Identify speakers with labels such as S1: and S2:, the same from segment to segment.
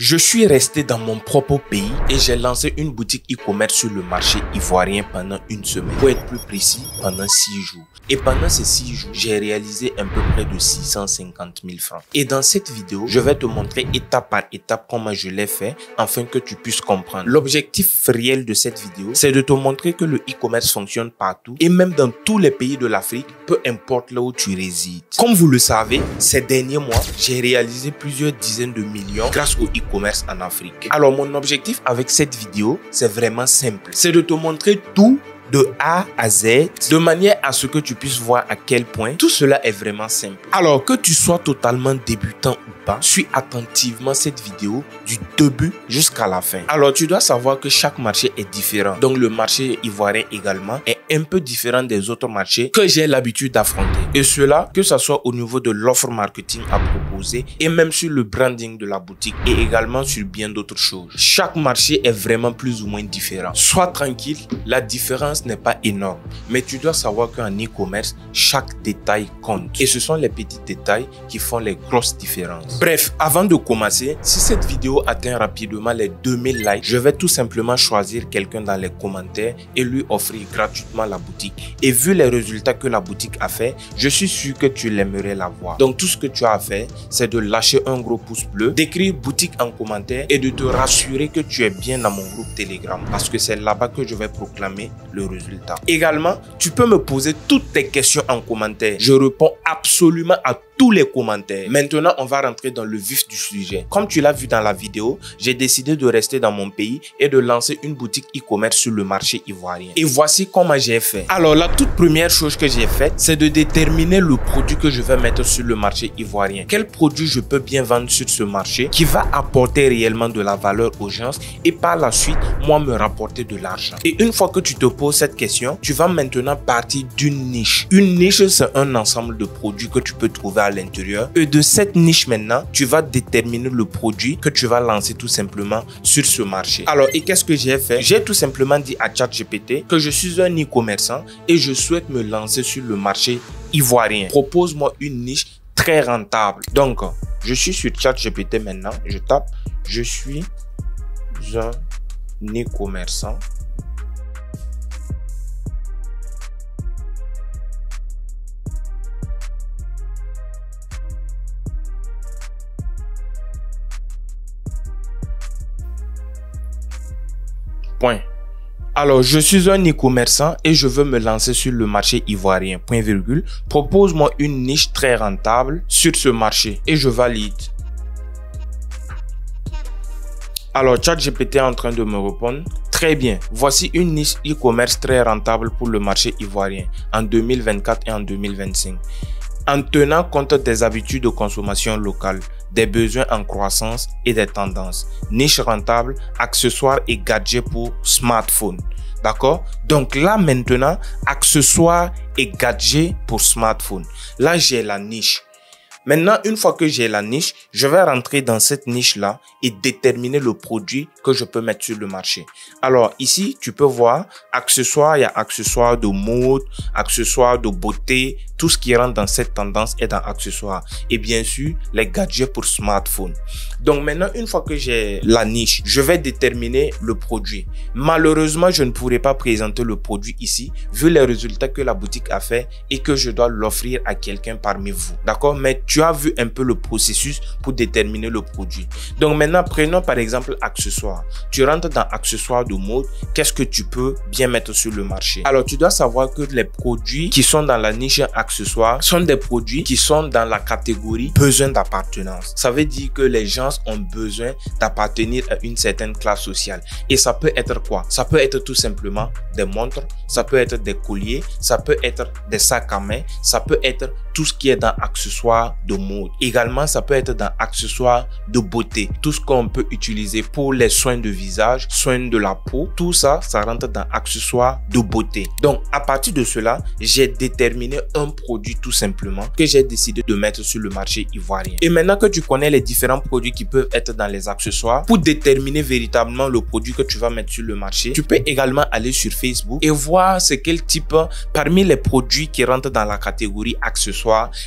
S1: Je suis resté dans mon propre pays et j'ai lancé une boutique e-commerce sur le marché ivoirien pendant une semaine. Pour être plus précis, pendant 6 jours. Et pendant ces 6 jours, j'ai réalisé un peu près de 650 000 francs. Et dans cette vidéo, je vais te montrer étape par étape comment je l'ai fait afin que tu puisses comprendre. L'objectif réel de cette vidéo, c'est de te montrer que le e-commerce fonctionne partout et même dans tous les pays de l'Afrique, peu importe là où tu résides. Comme vous le savez, ces derniers mois, j'ai réalisé plusieurs dizaines de millions grâce au e-commerce en Afrique. Alors mon objectif avec cette vidéo, c'est vraiment simple. C'est de te montrer tout de A à Z, de manière à ce que tu puisses voir à quel point tout cela est vraiment simple. Alors que tu sois totalement débutant ou pas, suis attentivement cette vidéo du début jusqu'à la fin. Alors tu dois savoir que chaque marché est différent. Donc le marché ivoirien également est un peu différent des autres marchés que j'ai l'habitude d'affronter. Et cela, que ce soit au niveau de l'offre marketing à proposer et même sur le branding de la boutique et également sur bien d'autres choses. Chaque marché est vraiment plus ou moins différent. Sois tranquille, la différence n'est pas énorme, mais tu dois savoir qu'en e-commerce, chaque détail compte. Et ce sont les petits détails qui font les grosses différences. Bref, avant de commencer, si cette vidéo atteint rapidement les 2000 likes, je vais tout simplement choisir quelqu'un dans les commentaires et lui offrir gratuitement la boutique. Et vu les résultats que la boutique a fait, je suis sûr que tu l'aimerais la voir. Donc tout ce que tu as à faire, c'est de lâcher un gros pouce bleu, d'écrire boutique en commentaire et de te rassurer que tu es bien dans mon groupe Telegram parce que c'est là-bas que je vais proclamer le résultat. Également, tu peux me poser toutes tes questions en commentaire. Je réponds absolument à tous les commentaires. Maintenant, on va rentrer dans le vif du sujet. Comme tu l'as vu dans la vidéo, j'ai décidé de rester dans mon pays et de lancer une boutique e-commerce sur le marché ivoirien. Et voici comment j'ai fait. Alors, la toute première chose que j'ai faite, c'est de déterminer le produit que je vais mettre sur le marché ivoirien. Quel produit je peux bien vendre sur ce marché qui va apporter réellement de la valeur aux gens et par la suite, moi, me rapporter de l'argent. Et une fois que tu te poses cette question, tu vas maintenant partir d'une niche. Une niche, c'est un ensemble de produits que tu peux trouver à l'intérieur. Et de cette niche maintenant, tu vas déterminer le produit que tu vas lancer tout simplement sur ce marché. Alors, et qu'est-ce que j'ai fait? J'ai tout simplement dit à ChatGPT que je suis un e-commerçant et je souhaite me lancer sur le marché ivoirien. Propose-moi une niche très rentable. Donc, je suis sur ChatGPT maintenant. Je tape « Je suis un e-commerçant ». Point. Alors, je suis un e-commerçant et je veux me lancer sur le marché ivoirien. Point virgule. Propose-moi une niche très rentable sur ce marché et je valide. Alors, ChatGPT est en train de me répondre. Très bien. Voici une niche e-commerce très rentable pour le marché ivoirien en 2024 et en 2025. En tenant compte des habitudes de consommation locales, des besoins en croissance et des tendances. Niche rentable, accessoires et gadgets pour smartphone. D'accord? Donc là maintenant, accessoires et gadgets pour smartphone. Là, j'ai la niche. Maintenant, une fois que j'ai la niche, je vais rentrer dans cette niche-là et déterminer le produit que je peux mettre sur le marché. Alors ici, tu peux voir accessoires, il y a accessoires de mode, accessoires de beauté, tout ce qui rentre dans cette tendance est dans accessoires. Et bien sûr, les gadgets pour smartphone. Donc maintenant, une fois que j'ai la niche, je vais déterminer le produit. Malheureusement, je ne pourrai pas présenter le produit ici, vu les résultats que la boutique a fait et que je dois l'offrir à quelqu'un parmi vous. D'accord? Mais tu as vu un peu le processus pour déterminer le produit. Donc maintenant, prenons par exemple accessoires. Tu rentres dans accessoires de mode. Qu'est-ce que tu peux bien mettre sur le marché? Alors, tu dois savoir que les produits qui sont dans la niche accessoires sont des produits qui sont dans la catégorie besoin d'appartenance. Ça veut dire que les gens ont besoin d'appartenir à une certaine classe sociale. Et ça peut être quoi? Ça peut être tout simplement des montres, ça peut être des colliers, ça peut être des sacs à main, ça peut être tout ce qui est dans accessoires de mode. Également, ça peut être dans accessoires de beauté. Tout ce qu'on peut utiliser pour les soins de visage, soins de la peau, tout ça, ça rentre dans accessoires de beauté. Donc, à partir de cela, j'ai déterminé un produit tout simplement que j'ai décidé de mettre sur le marché ivoirien. Et maintenant que tu connais les différents produits qui peuvent être dans les accessoires, pour déterminer véritablement le produit que tu vas mettre sur le marché, tu peux également aller sur Facebook et voir c'est quel type, parmi les produits qui rentrent dans la catégorie accessoires,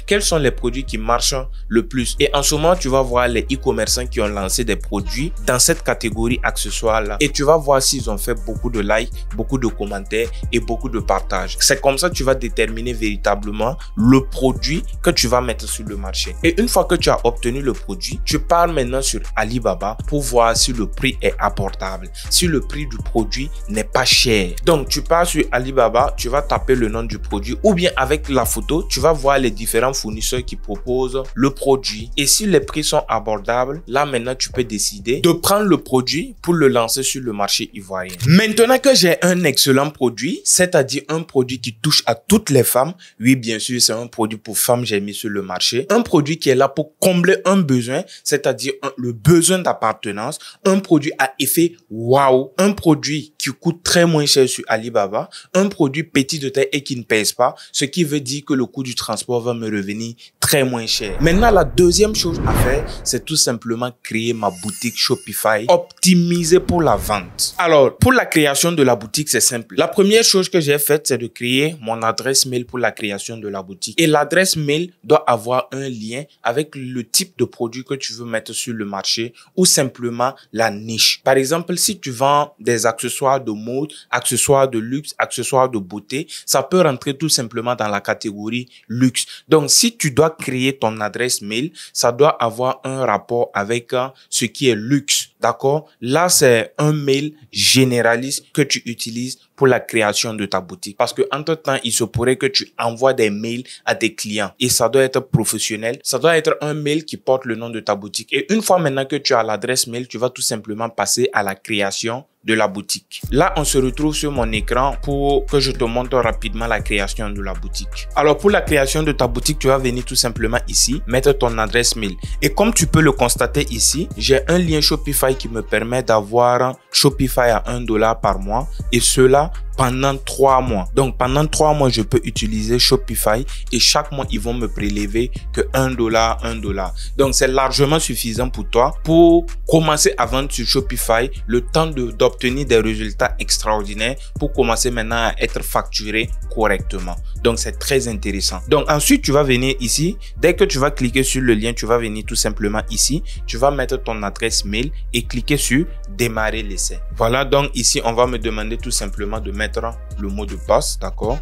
S1: quels sont les produits qui marche le plus. Et en ce moment, tu vas voir les e-commerçants qui ont lancé des produits dans cette catégorie accessoires-là. Et tu vas voir s'ils ont fait beaucoup de likes, beaucoup de commentaires et beaucoup de partages. C'est comme ça que tu vas déterminer véritablement le produit que tu vas mettre sur le marché. Et une fois que tu as obtenu le produit, tu pars maintenant sur Alibaba pour voir si le prix est abordable, si le prix du produit n'est pas cher. Donc, tu pars sur Alibaba, tu vas taper le nom du produit ou bien avec la photo, tu vas voir les différents fournisseurs qui proposent le produit. Et si les prix sont abordables, là maintenant, tu peux décider de prendre le produit pour le lancer sur le marché ivoirien. Maintenant que j'ai un excellent produit, c'est-à-dire un produit qui touche à toutes les femmes, oui, bien sûr, c'est un produit pour femmes, j'ai mis sur le marché. Un produit qui est là pour combler un besoin, c'est-à-dire le besoin d'appartenance, un produit à effet waouh, un produit qui coûte très moins cher sur Alibaba, un produit petit de taille et qui ne pèse pas, ce qui veut dire que le coût du transport va me revenir très moins cher. Maintenant, la deuxième chose à faire, c'est tout simplement créer ma boutique Shopify optimisée pour la vente. Alors, pour la création de la boutique, c'est simple. La première chose que j'ai faite, c'est de créer mon adresse mail pour la création de la boutique. Et l'adresse mail doit avoir un lien avec le type de produit que tu veux mettre sur le marché ou simplement la niche. Par exemple, si tu vends des accessoires de mode, accessoires de luxe, accessoires de beauté, ça peut rentrer tout simplement dans la catégorie luxe. Donc, si tu dois créer ton adresse mail, ça doit avoir un rapport avec ce qui est luxe. D'accord? Là, c'est un mail généraliste que tu utilises pour la création de ta boutique. Parce que entre-temps, il se pourrait que tu envoies des mails à tes clients et ça doit être professionnel. Ça doit être un mail qui porte le nom de ta boutique. Et une fois maintenant que tu as l'adresse mail, tu vas tout simplement passer à la création de la boutique. Là, on se retrouve sur mon écran pour que je te montre rapidement la création de la boutique. Alors, pour la création de ta boutique, tu vas venir tout simplement ici, mettre ton adresse mail. Et comme tu peux le constater ici, j'ai un lien Shopify qui me permet d'avoir Shopify à $1 par mois et cela pendant 3 mois. Donc, pendant 3 mois, je peux utiliser Shopify et chaque mois, ils vont me prélever que $1, $1. Donc, c'est largement suffisant pour toi pour commencer à vendre sur Shopify, le temps d'obtenir des résultats extraordinaires pour commencer maintenant à être facturé correctement. Donc, c'est très intéressant. Donc, ensuite, tu vas venir ici. Dès que tu vas cliquer sur le lien, tu vas venir tout simplement ici. Tu vas mettre ton adresse mail et cliquer sur démarrer l'essai. Voilà, donc ici, on va me demander tout simplement de mettre le mot de passe, d'accord?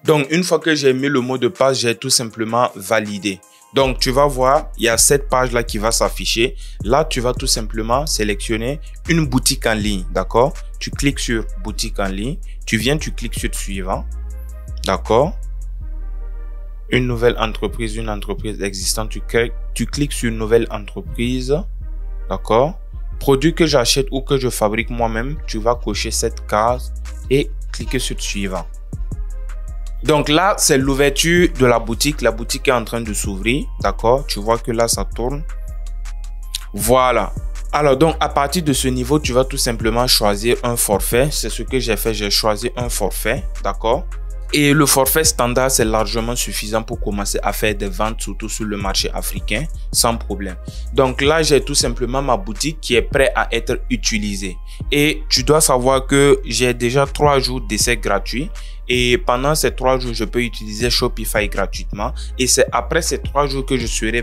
S1: Donc, une fois que j'ai mis le mot de passe, j'ai tout simplement validé. Donc, tu vas voir, il y a cette page-là qui va s'afficher. Là, tu vas tout simplement sélectionner une boutique en ligne, d'accord? Tu cliques sur boutique en ligne. Tu viens, tu cliques sur suivant, d'accord? Une nouvelle entreprise, une entreprise existante. Tu cliques sur nouvelle entreprise, d'accord? Produit que j'achète ou que je fabrique moi-même, tu vas cocher cette case et cliquer sur suivant. Donc là, c'est l'ouverture de la boutique. La boutique est en train de s'ouvrir. D'accord? Tu vois que là, ça tourne. Voilà. Alors donc, à partir de ce niveau, tu vas tout simplement choisir un forfait. C'est ce que j'ai fait. J'ai choisi un forfait. D'accord? Et le forfait standard, c'est largement suffisant pour commencer à faire des ventes, surtout sur le marché africain, sans problème. Donc là, j'ai tout simplement ma boutique qui est prête à être utilisée. Et tu dois savoir que j'ai déjà 3 jours d'essai gratuit. Et pendant ces 3 jours, je peux utiliser Shopify gratuitement. Et c'est après ces 3 jours que je serai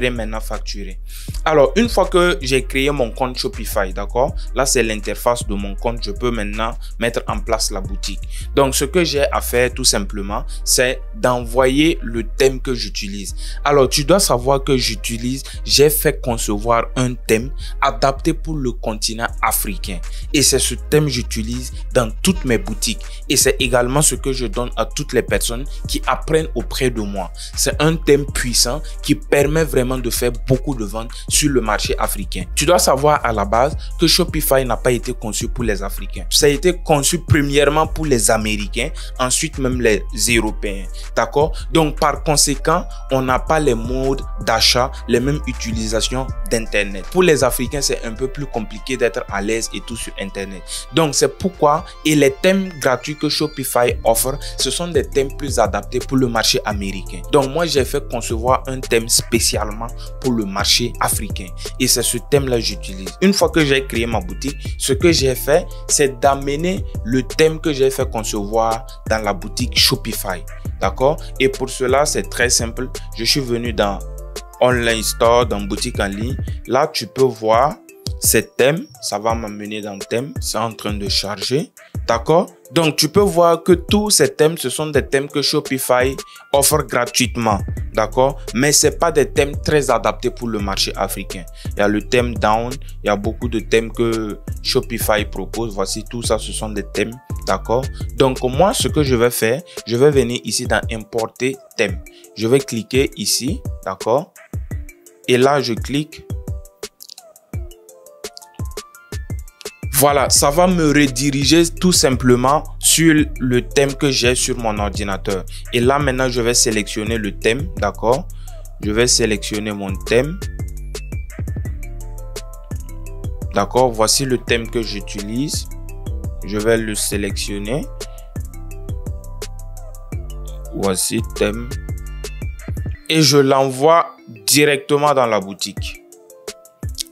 S1: maintenant facturé. Alors, une fois que j'ai créé mon compte Shopify, d'accord? Là, c'est l'interface de mon compte. Je peux maintenant mettre en place la boutique. Donc, ce que j'ai à faire tout simplement, c'est d'envoyer le thème que j'utilise. Alors, tu dois savoir que j'ai fait concevoir un thème adapté pour le continent africain. Et c'est ce thème que j'utilise dans toutes mes boutiques. Et c'est également ce que je donne à toutes les personnes qui apprennent auprès de moi. C'est un thème puissant qui permet permet vraiment de faire beaucoup de ventes sur le marché africain. Tu dois savoir à la base que Shopify n'a pas été conçu pour les Africains. Ça a été conçu premièrement pour les Américains, ensuite même les Européens. D'accord? Donc par conséquent, on n'a pas les modes d'achat, les mêmes utilisations d'Internet. Pour les Africains, c'est un peu plus compliqué d'être à l'aise et tout sur Internet. Donc c'est pourquoi, et les thèmes gratuits que Shopify offre, ce sont des thèmes plus adaptés pour le marché américain. Donc moi, j'ai fait concevoir un thème spécialement pour le marché africain. Et c'est ce thème-là que j'utilise. Une fois que j'ai créé ma boutique, ce que j'ai fait, c'est d'amener le thème que j'ai fait concevoir dans la boutique Shopify. D'accord? Et pour cela, c'est très simple. Je suis venu dans Online Store, dans boutique en ligne. Là, tu peux voir ces thèmes. Ça va m'amener dans le thème. C'est en train de charger. D'accord? Donc, tu peux voir que tous ces thèmes, ce sont des thèmes que Shopify offre gratuitement. D'accord? Mais ce n'est pas des thèmes très adaptés pour le marché africain. Il y a le thème Down. Il y a beaucoup de thèmes que Shopify propose. Voici tout ça, ce sont des thèmes. D'accord? Donc, moi, ce que je vais faire, je vais venir ici dans Importer thème. Je vais cliquer ici. D'accord? Et là, je clique. Voilà, ça va me rediriger tout simplement sur le thème que j'ai sur mon ordinateur. Et là, maintenant, je vais sélectionner le thème, d'accord? Je vais sélectionner mon thème. D'accord, voici le thème que j'utilise. Je vais le sélectionner. Voici thème. Et je l'envoie directement dans la boutique.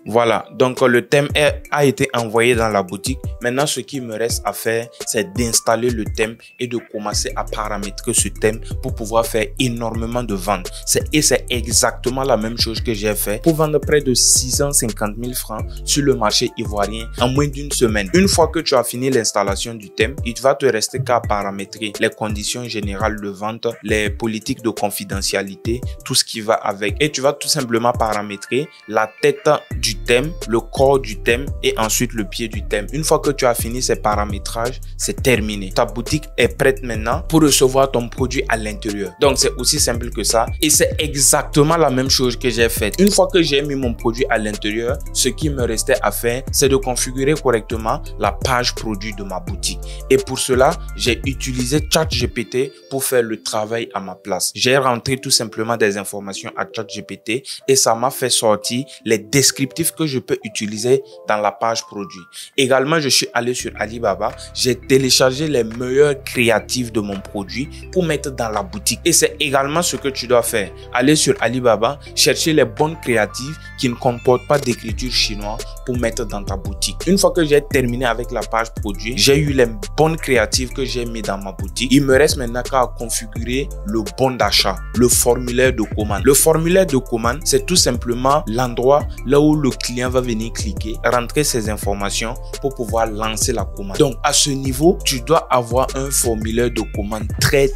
S1: Voilà, donc le thème a été envoyé dans la boutique. Maintenant, ce qui me reste à faire, c'est d'installer le thème et de commencer à paramétrer ce thème pour pouvoir faire énormément de ventes. Et c'est exactement la même chose que j'ai fait pour vendre près de 650 000 francs sur le marché ivoirien en moins d'une semaine. Une fois que tu as fini l'installation du thème, il va te rester qu'à paramétrer les conditions générales de vente, les politiques de confidentialité, tout ce qui va avec. Et tu vas tout simplement paramétrer la tête du thème, le corps du thème et ensuite le pied du thème. Une fois que tu as fini ces paramétrages, c'est terminé. Ta boutique est prête maintenant pour recevoir ton produit à l'intérieur. Donc c'est aussi simple que ça et c'est exactement la même chose que j'ai faite. Une fois que j'ai mis mon produit à l'intérieur, ce qui me restait à faire, c'est de configurer correctement la page produit de ma boutique. Et pour cela, j'ai utilisé ChatGPT pour faire le travail à ma place. J'ai rentré tout simplement des informations à ChatGPT et ça m'a fait sortir les descriptifs que je peux utiliser dans la page produit. Également, je suis allé sur Alibaba, j'ai téléchargé les meilleurs créatifs de mon produit pour mettre dans la boutique. Et c'est également ce que tu dois faire. Aller sur Alibaba, chercher les bonnes créatives qui ne comportent pas d'écriture chinoise pour mettre dans ta boutique. Une fois que j'ai terminé avec la page produit, j'ai eu les bonnes créatives que j'ai mis dans ma boutique. Il me reste maintenant qu'à configurer le bon d'achat, le formulaire de commande. Le formulaire de commande, c'est tout simplement l'endroit là où le client va venir cliquer, rentrer ses informations pour pouvoir lancer la commande. Donc, à ce niveau, tu dois avoir un formulaire de commande très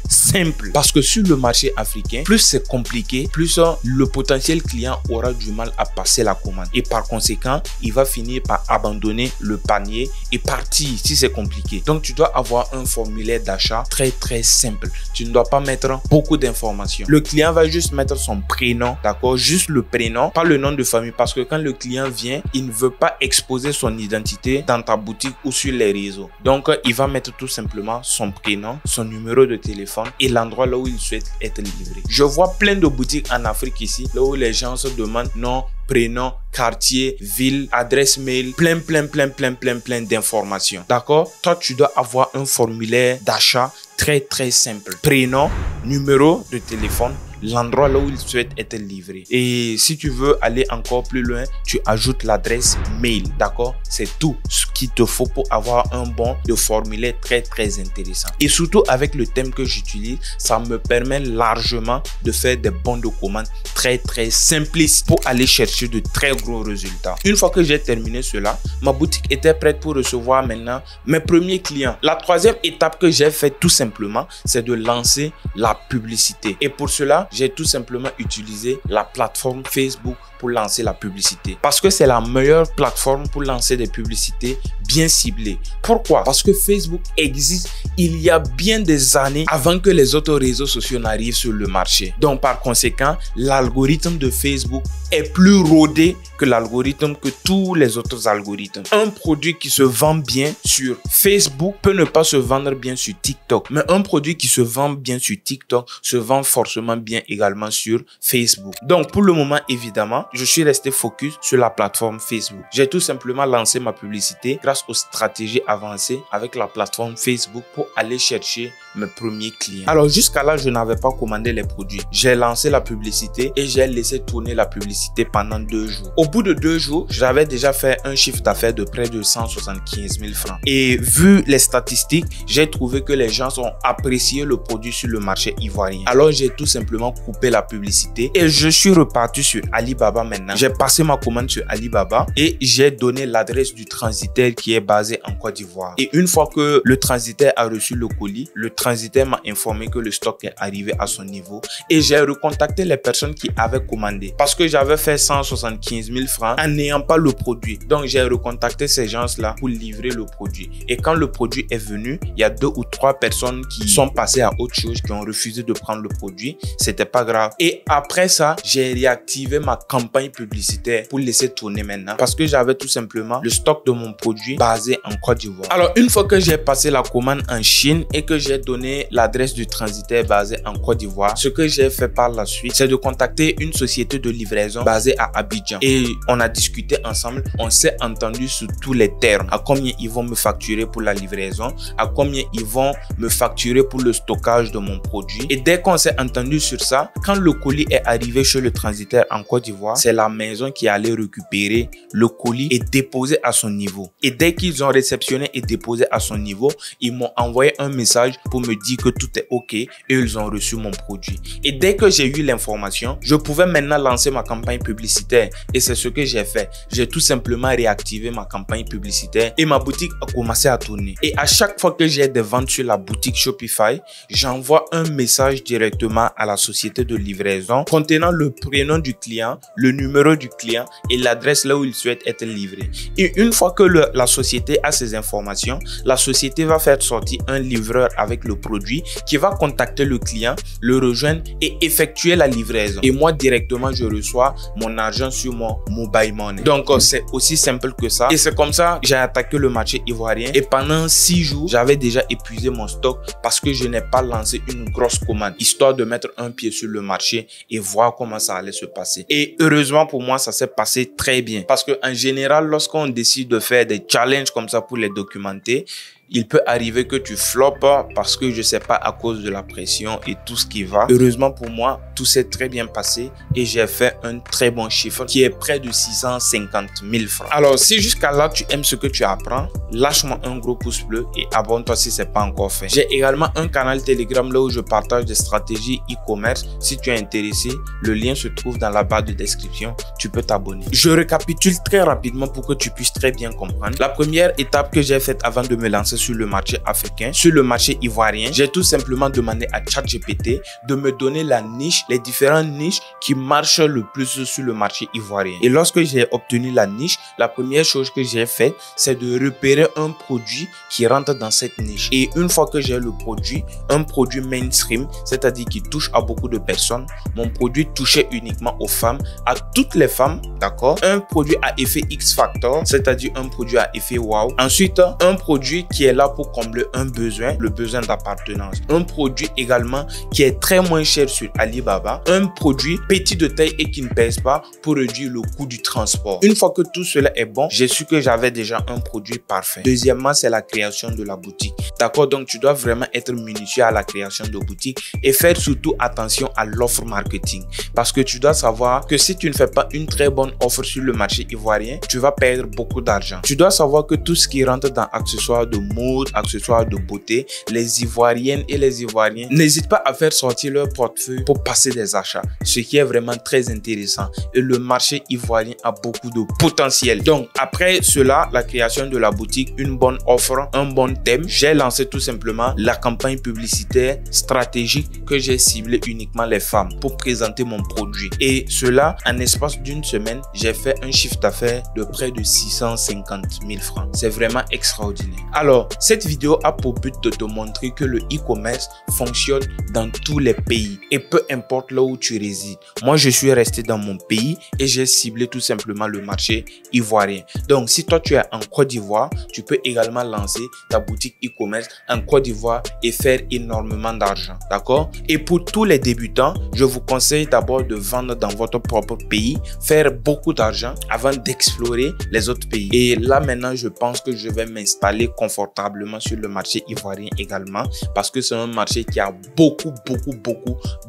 S1: simple. Parce que sur le marché africain, plus c'est compliqué, plus le potentiel client aura du mal à passer la commande. Et par conséquent, il va finir par abandonner le panier et partir si c'est compliqué. Donc, tu dois avoir un formulaire d'achat très simple. Tu ne dois pas mettre beaucoup d'informations. Le client va juste mettre son prénom, d'accord? Juste le prénom, pas le nom de famille, parce que quand le client vient, il ne veut pas exposer son identité dans ta boutique ou sur les réseaux. Donc, il va mettre tout simplement son prénom, son numéro de téléphone et l'endroit là où il souhaite être livré. Je vois plein de boutiques en Afrique ici, là où les gens se demandent nom, prénom, quartier, ville, adresse mail, plein d'informations. D'accord? Toi, tu dois avoir un formulaire d'achat très simple. Prénom, numéro de téléphone, l'endroit là où il souhaite être livré. Et si tu veux aller encore plus loin, tu ajoutes l'adresse mail. D'accord? C'est tout ce qu'il te faut pour avoir un bon de formulaire très intéressant. Et surtout avec le thème que j'utilise, ça me permet largement de faire des bons de commande très simplistes pour aller chercher de très gros résultats. Une fois que j'ai terminé cela, ma boutique était prête pour recevoir maintenant mes premiers clients. La troisième étape que j'ai faite tout simplement, c'est de lancer la publicité. Et pour cela, j'ai tout simplement utilisé la plateforme Facebook pour pour lancer la publicité. Parce que c'est la meilleure plateforme pour lancer des publicités bien ciblées. Pourquoi? Parce que Facebook existe il y a bien des années avant que les autres réseaux sociaux n'arrivent sur le marché. Donc par conséquent, l'algorithme de Facebook est plus rodé que l'algorithme que tous les autres algorithmes. Un produit qui se vend bien sur Facebook peut ne pas se vendre bien sur TikTok. Mais un produit qui se vend bien sur TikTok se vend forcément bien également sur Facebook. Donc pour le moment, évidemment, je suis resté focus sur la plateforme Facebook. J'ai tout simplement lancé ma publicité grâce aux stratégies avancées avec la plateforme Facebook pour aller chercher mes premiers clients. Alors jusqu'à là, je n'avais pas commandé les produits. J'ai lancé la publicité et j'ai laissé tourner la publicité pendant 2 jours. Au bout de 2 jours, j'avais déjà fait un chiffre d'affaires de près de 175 000 francs. Et vu les statistiques, j'ai trouvé que les gens ont apprécié le produit sur le marché ivoirien. Alors j'ai tout simplement coupé la publicité et je suis reparti sur Alibaba maintenant. J'ai passé ma commande sur Alibaba et j'ai donné l'adresse du transitaire qui est basé en Côte d'Ivoire. Et une fois que le transitaire a reçu le colis, le transitaire m'a informé que le stock est arrivé à son niveau et j'ai recontacté les personnes qui avaient commandé parce que j'avais fait 175 000 francs en n'ayant pas le produit. Donc j'ai recontacté ces gens-là pour livrer le produit. Et quand le produit est venu, il y a 2 ou 3 personnes qui sont passées à autre chose, qui ont refusé de prendre le produit. C'était pas grave. Et après ça, j'ai réactivé ma campagne publicitaire pour laisser tourner maintenant parce que j'avais tout simplement le stock de mon produit basé en Côte d'Ivoire. Alors une fois que j'ai passé la commande en Chine et que j'ai donné l'adresse du transitaire basé en Côte d'Ivoire, ce que j'ai fait par la suite, c'est de contacter une société de livraison basée à Abidjan. Et on a discuté ensemble, on s'est entendu sur tous les termes. À combien ils vont me facturer pour la livraison, à combien ils vont me facturer pour le stockage de mon produit. Et dès qu'on s'est entendu sur ça, quand le colis est arrivé chez le transitaire en Côte d'Ivoire, c'est la maison qui allait récupérer le colis et déposer à son niveau. Et dès qu'ils ont réceptionné et déposé à son niveau, ils m'ont envoyé un message pour me dire que tout est OK et ils ont reçu mon produit. Et dès que j'ai eu l'information, je pouvais maintenant lancer ma campagne publicitaire et c'est ce que j'ai fait. J'ai tout simplement réactivé ma campagne publicitaire et ma boutique a commencé à tourner. Et à chaque fois que j'ai des ventes sur la boutique Shopify, j'envoie un message directement à la société de livraison contenant le prénom du client, le numéro du client et l'adresse là où il souhaite être livré. Et une fois que la société a ces informations, la société va faire sortir un livreur avec le produit qui va contacter le client, le rejoindre et effectuer la livraison. Et moi directement, je reçois mon argent sur mon mobile money. Donc c'est aussi simple que ça. Et c'est comme ça que j'ai attaqué le marché ivoirien. Et pendant 6 jours, j'avais déjà épuisé mon stock parce que je n'ai pas lancé une grosse commande, histoire de mettre un pied sur le marché et voir comment ça allait se passer. Et heureusement pour moi, ça s'est passé très bien. Parce que en général, lorsqu'on décide de faire des challenges comme ça pour les documenter, il peut arriver que tu floppes parce que je sais pas, à cause de la pression et tout ce qui va. Heureusement pour moi, tout s'est très bien passé et j'ai fait un très bon chiffre qui est près de 650 000 francs. Alors si jusqu'à là tu aimes ce que tu apprends, lâche-moi un gros pouce bleu et abonne-toi si c'est pas encore fait. J'ai également un canal Telegram là où je partage des stratégies e-commerce. Si tu es intéressé, le lien se trouve dans la barre de description. Tu peux t'abonner. Je récapitule très rapidement pour que tu puisses très bien comprendre. La première étape que j'ai faite avant de me lancer sur le marché africain, sur le marché ivoirien, j'ai tout simplement demandé à ChatGPT de me donner la niche, les différentes niches qui marchent le plus sur le marché ivoirien. Et lorsque j'ai obtenu la niche, la première chose que j'ai fait, c'est de repérer un produit qui rentre dans cette niche. Et une fois que j'ai le produit, un produit mainstream, c'est-à-dire qui touche à beaucoup de personnes, mon produit touchait uniquement aux femmes, à toutes les femmes, d'accord? Un produit à effet X-Factor, c'est-à-dire un produit à effet wow. Ensuite, un produit qui est là pour combler un besoin, le besoin d'appartenance. Un produit également qui est très moins cher sur Alibaba. Un produit petit de taille et qui ne pèse pas pour réduire le coût du transport. Une fois que tout cela est bon, j'ai su que j'avais déjà un produit parfait. Deuxièmement, c'est la création de la boutique. D'accord? Donc, tu dois vraiment être minutieux à la création de boutique et faire surtout attention à l'offre marketing. Parce que tu dois savoir que si tu ne fais pas une très bonne offre sur le marché ivoirien, tu vas perdre beaucoup d'argent. Tu dois savoir que tout ce qui rentre dans accessoires de mode, accessoires de beauté, les Ivoiriennes et les Ivoiriens n'hésitent pas à faire sortir leur portefeuille pour passer des achats, ce qui est vraiment très intéressant. Et le marché ivoirien a beaucoup de potentiel. Donc après cela, la création de la boutique, une bonne offre, un bon thème, j'ai lancé tout simplement la campagne publicitaire stratégique que j'ai ciblé uniquement les femmes pour présenter mon produit. Et cela, en espace d'une semaine, j'ai fait un chiffre d'affaires de près de 650 000 francs. C'est vraiment extraordinaire. Alors, cette vidéo a pour but de te montrer que le e-commerce fonctionne dans tous les pays et peu importe là où tu résides. Moi, je suis resté dans mon pays et j'ai ciblé tout simplement le marché ivoirien. Donc, si toi, tu es en Côte d'Ivoire, tu peux également lancer ta boutique e-commerce en Côte d'Ivoire et faire énormément d'argent. D'accord? Et pour tous les débutants, je vous conseille d'abord de vendre dans votre propre pays, faire beaucoup d'argent avant d'explorer les autres pays. Et là, maintenant, je pense que je vais m'installer confortablement sur le marché ivoirien également parce que c'est un marché qui a beaucoup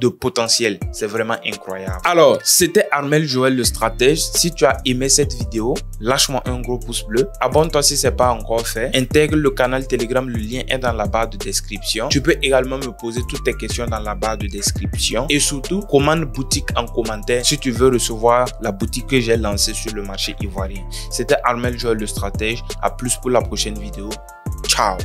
S1: de potentiel. C'est vraiment incroyable. Alors, c'était Armel Joël, le stratège. Si tu as aimé cette vidéo, lâche-moi un gros pouce bleu. Abonne-toi si ce n'est pas encore fait. Intègre le canal Telegram, le lien est dans la barre de description. Tu peux également me poser toutes tes questions dans la barre de description. Et surtout, commande boutique en commentaire si tu veux recevoir la boutique que j'ai lancée sur le marché ivoirien. C'était Armel Joël, le stratège. À plus pour la prochaine vidéo. Ciao.